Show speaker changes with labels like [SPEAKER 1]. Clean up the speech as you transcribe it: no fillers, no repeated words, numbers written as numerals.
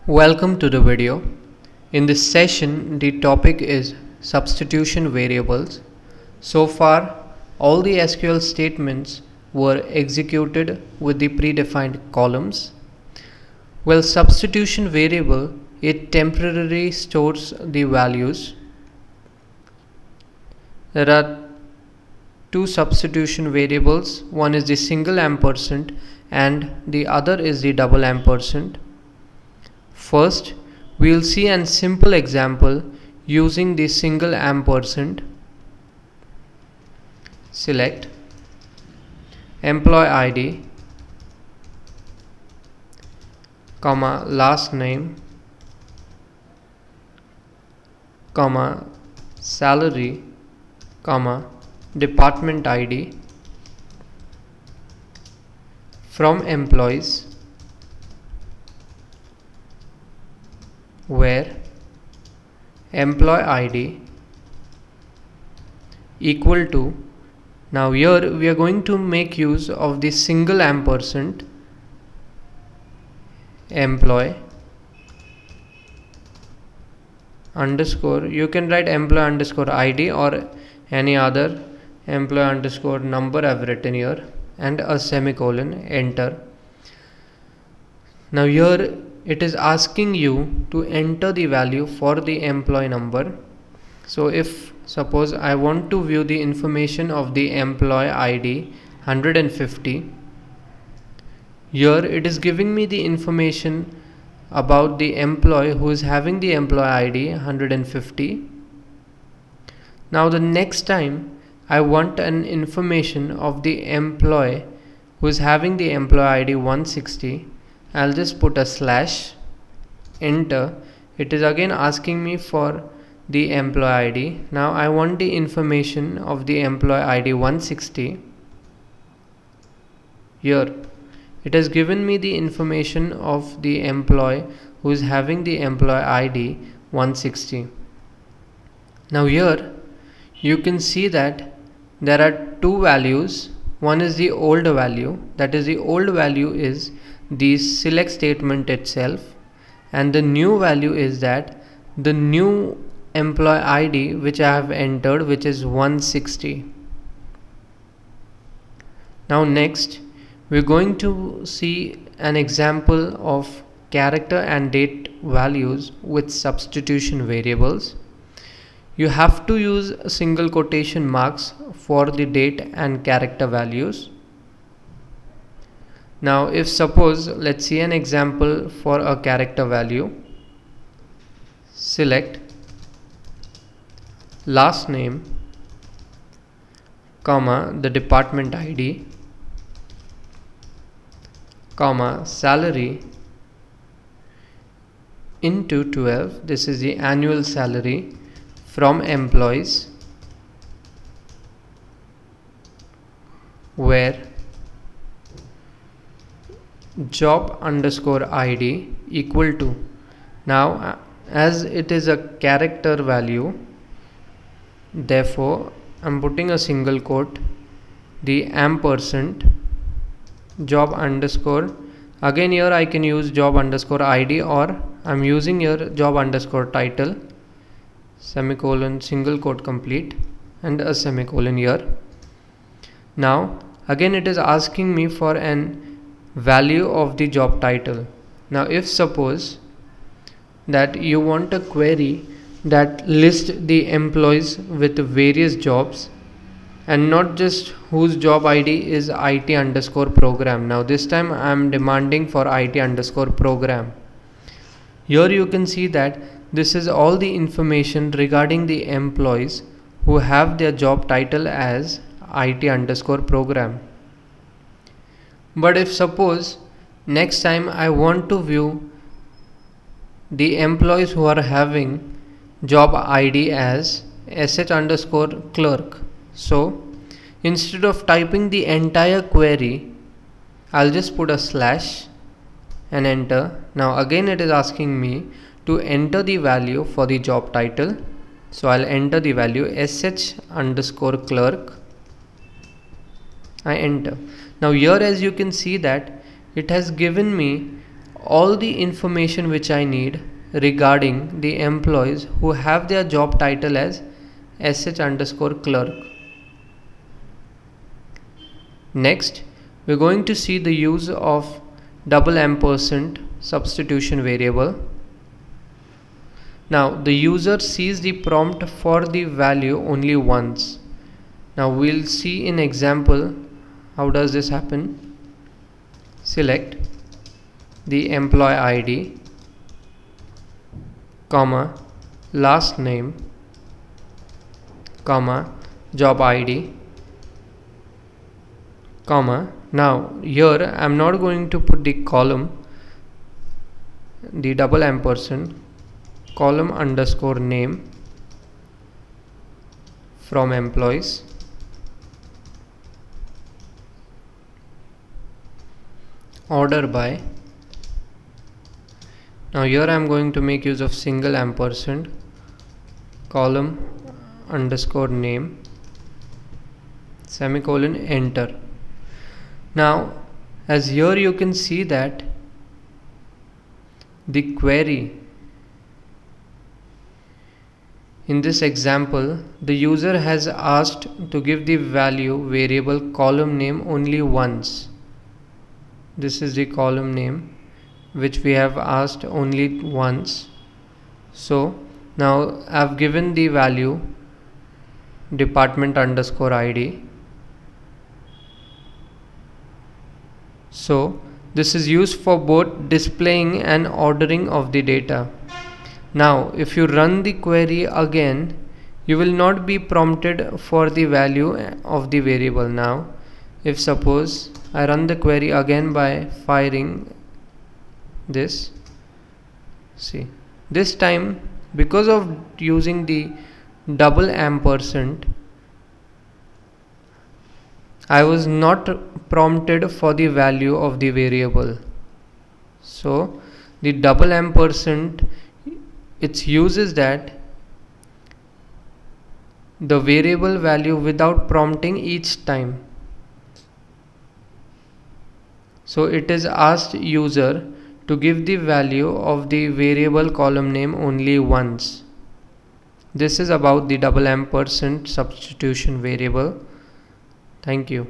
[SPEAKER 1] Welcome to the video. In this session, the topic is substitution variables. So far, all the SQL statements were executed with the predefined columns. Well, substitution variable, it temporarily stores the values. There are two substitution variables. One is the single ampersand and the other is the double ampersand. First, we will see a simple example using the single ampersand. Select employee ID, comma last name, comma salary, comma department ID from employees, where employee ID equal to, now here we are going to make use of the single ampersand, employee underscore, you can write employee underscore ID or any other employee underscore number I've written here, and a semicolon, enter. Now here it is asking you to enter the value for the employee number. So if suppose I want to view the information of the employee ID 150, here it is giving me the information about the employee who is having the employee ID 150. Now the next time I want an information of the employee who is having the employee ID 160, I'll just put a slash, enter. It is again asking me for the employee ID. Now I want the information of the employee ID 160. Here it has given me the information of the employee who is having the employee ID 160. Now here you can see that there are two values. One is the old value, that is the old value is the select statement itself, and the new value is that the new employee ID which I have entered, which is 160. Now next we're going to see an example of character and date values with substitution variables. You have to use single quotation marks for the date and character values. Now if suppose, let's see an example for a character value. Select last name, comma the department ID, comma salary into 12, this is the annual salary from employees, where job underscore ID equal to, now as it is a character value, therefore I'm putting a single quote, the ampersand job underscore, again here I can use job underscore ID, or I'm using here job underscore title, semicolon, single quote complete, and a semicolon here. Now again it is asking me for an value of the job title. Now if suppose that you want a query that lists the employees with various jobs and not just whose job ID is IT underscore program. Now this time I am demanding for IT underscore program. Here you can see that this is all the information regarding the employees who have their job title as IT underscore program. But if suppose next time I want to view the employees who are having job ID as sh underscore clerk, so instead of typing the entire query, I'll just put a slash and enter. Now again it is asking me to enter the value for the job title, so I'll enter the value sh underscore clerk. I enter. Now here as you can see that it has given me all the information which I need regarding the employees who have their job title as sh_clerk. Next, we're going to see the use of $& substitution variable. Now the user sees the prompt for the value only once. Now we'll see in example how does this happen. Select the employee ID, comma, last name, comma, job ID, comma. Now here I am not going to put the column, the $& column underscore name from employees, order by. Now here I am going to make use of single ampersand, column underscore name, semicolon, enter. Now as here you can see that the query in this example, the user has asked to give the value variable column name only once. This is the column name which we have asked only once. So now I've given the value department_id. So this is used for both displaying and ordering of the data. Now if you run the query again, you will not be prompted for the value of the variable. Now if suppose I run the query again by firing this, see, this time because of using the $& I was not prompted for the value of the variable. So the $& its use is that the variable value without prompting each time. So it is asked user to give the value of the variable column name only once. This is about the $& substitution variable. Thank you.